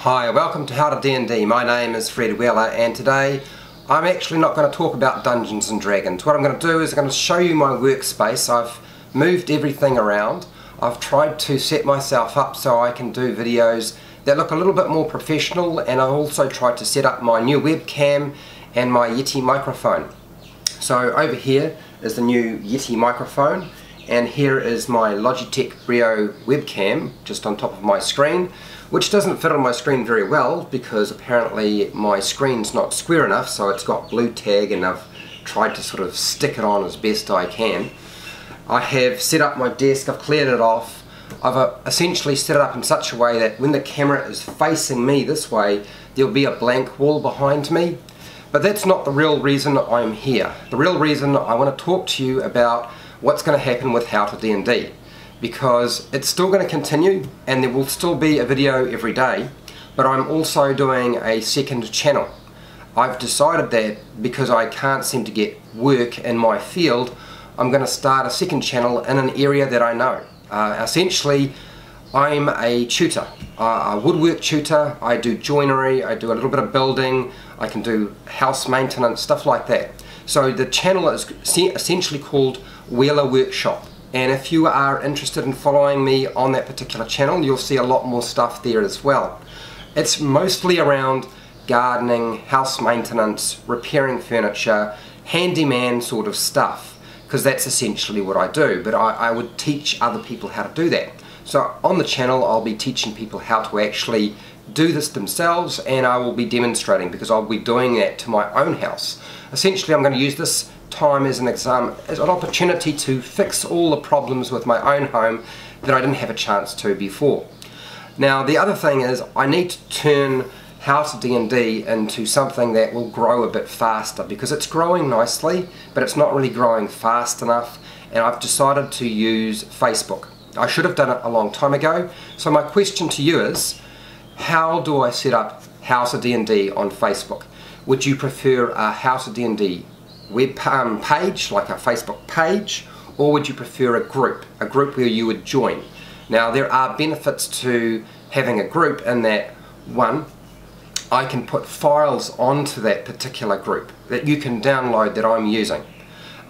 Hi, welcome to howtod&d. My name is Fred Weller, and today I'm actually not going to talk about Dungeons and Dragons. What I'm going to do is I'm going to show you my workspace. I've moved everything around. I've tried to set myself up so I can do videos that look a little bit more professional, and I've also tried to set up my new webcam and my Yeti microphone. So over here is the new Yeti microphone, and here is my Logitech Brio webcam just on top of my screen, which doesn't fit on my screen very well because apparently my screen's not square enough, so it's got blue tag, and I've tried to sort of stick it on as best I can. I have set up my desk, I've cleared it off. I've essentially set it up in such a way that when the camera is facing me this way, there'll be a blank wall behind me. But that's not the real reason I'm here. The real reason I want to talk to you about what's going to happen with howtod&d, because it's still going to continue and there will still be a video every day, but I'm also doing a second channel. I've decided that because I can't seem to get work in my field, I'm going to start a second channel in an area that I know. Essentially, I'm a tutor, a woodwork tutor. I do joinery, I do a little bit of building, I can do house maintenance, stuff like that. So the channel is essentially called Wheeler Workshop, and if you are interested in following me on that particular channel, you'll see a lot more stuff there as well. It's mostly around gardening, house maintenance, repairing furniture, handyman sort of stuff, because that's essentially what I do, but I would teach other people how to do that. So on the channel I'll be teaching people how to actually do this themselves, and I will be demonstrating because I'll be doing that to my own house. Essentially I'm going to use this time as an opportunity to fix all the problems with my own home that I didn't have a chance to before. Now the other thing is I need to turn howtod&d into something that will grow a bit faster, because it's growing nicely but it's not really growing fast enough, and I've decided to use Facebook. I should have done it a long time ago. So my question to you is, how do I set up howtod&d on Facebook? Would you prefer a howtod&d web page, like a Facebook page, or would you prefer a group where you would join? Now there are benefits to having a group in that, one, I can put files onto that particular group that you can download that I'm using.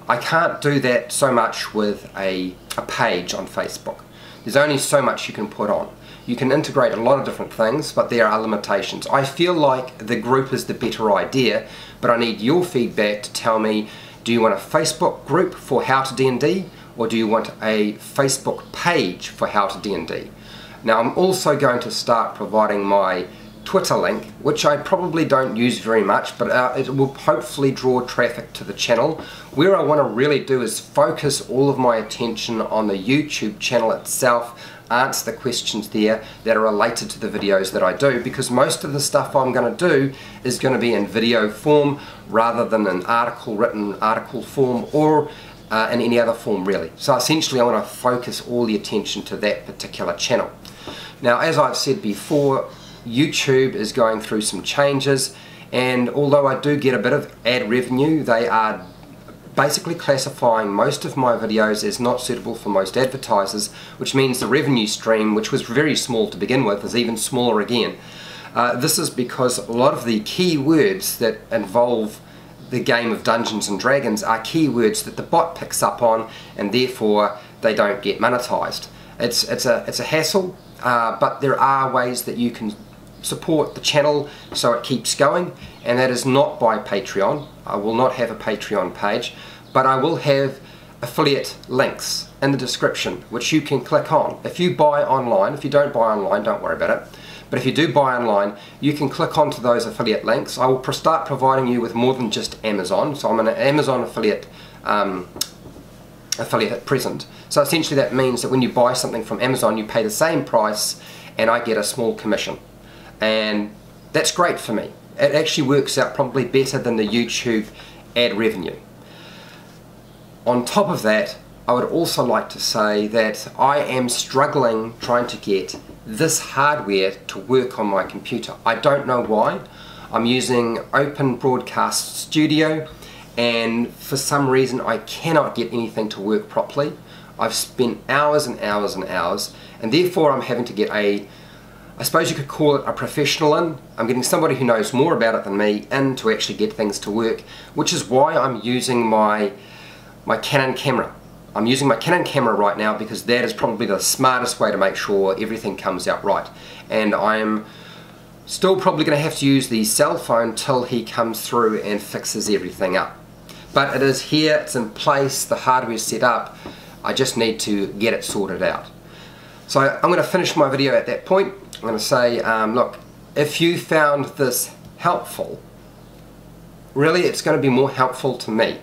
I can't do that so much with a page on Facebook. There's only so much you can put on. You can integrate a lot of different things, but there are limitations. I feel like the group is the better idea, but I need your feedback to tell me, do you want a Facebook group for howtod&d, or do you want a Facebook page for howtod&d? Now I'm also going to start providing my Twitter link, which I probably don't use very much, but it will hopefully draw traffic to the channel. Where I want to really do is focus all of my attention on the YouTube channel itself, answer the questions there that are related to the videos that I do, because most of the stuff I'm going to do is going to be in video form rather than an written article form, or in any other form really. So essentially I want to focus all the attention to that particular channel. Now as I've said before, YouTube is going through some changes, and although I do get a bit of ad revenue, they are basically classifying most of my videos as not suitable for most advertisers, which means the revenue stream, which was very small to begin with, is even smaller again. This is because a lot of the keywords that involve the game of Dungeons and Dragons are keywords that the bot picks up on, and therefore they don't get monetized. It's a hassle, but there are ways that you can support the channel so it keeps going, and that is not by Patreon. I will not have a Patreon page, but I will have affiliate links in the description which you can click on. If you buy online, if you don't buy online, don't worry about it, but if you do buy online, you can click onto those affiliate links. I will start providing you with more than just Amazon, so I'm an Amazon affiliate at present. So essentially that means that when you buy something from Amazon, you pay the same price and I get a small commission, and that's great for me. It actually works out probably better than the YouTube ad revenue. On top of that, I would also like to say that I am struggling trying to get this hardware to work on my computer. I don't know why. I'm using Open Broadcast Studio, and for some reason I cannot get anything to work properly. I've spent hours and hours and hours, and therefore I'm having to get a I suppose you could call it a professional in. I'm getting somebody who knows more about it than me in to actually get things to work, which is why I'm using my Canon camera. I'm using my Canon camera right now because that is probably the smartest way to make sure everything comes out right. And I'm still probably going to have to use the cell phone till he comes through and fixes everything up. But it is here, it's in place, the hardware is set up. I just need to get it sorted out. So I'm going to finish my video at that point. I'm going to say, look, if you found this helpful, really it's going to be more helpful to me.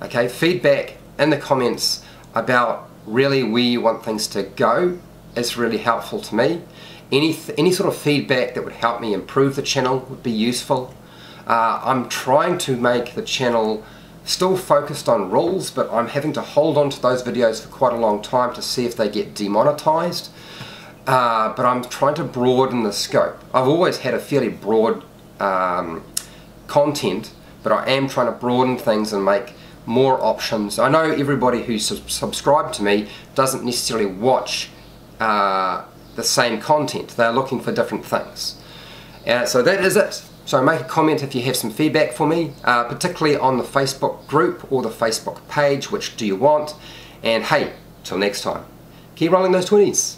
Okay, feedback in the comments about really where you want things to go is really helpful to me. Any sort of feedback that would help me improve the channel would be useful. I'm trying to make the channel still focused on rules, but I'm having to hold on to those videos for quite a long time to see if they get demonetized. But I'm trying to broaden the scope. I've always had a fairly broad content, but I am trying to broaden things and make more options. I know everybody who's subscribed to me doesn't necessarily watch the same content. They're looking for different things. So that is it. So make a comment if you have some feedback for me, particularly on the Facebook group or the Facebook page, which do you want? And hey, till next time, keep rolling those 20s.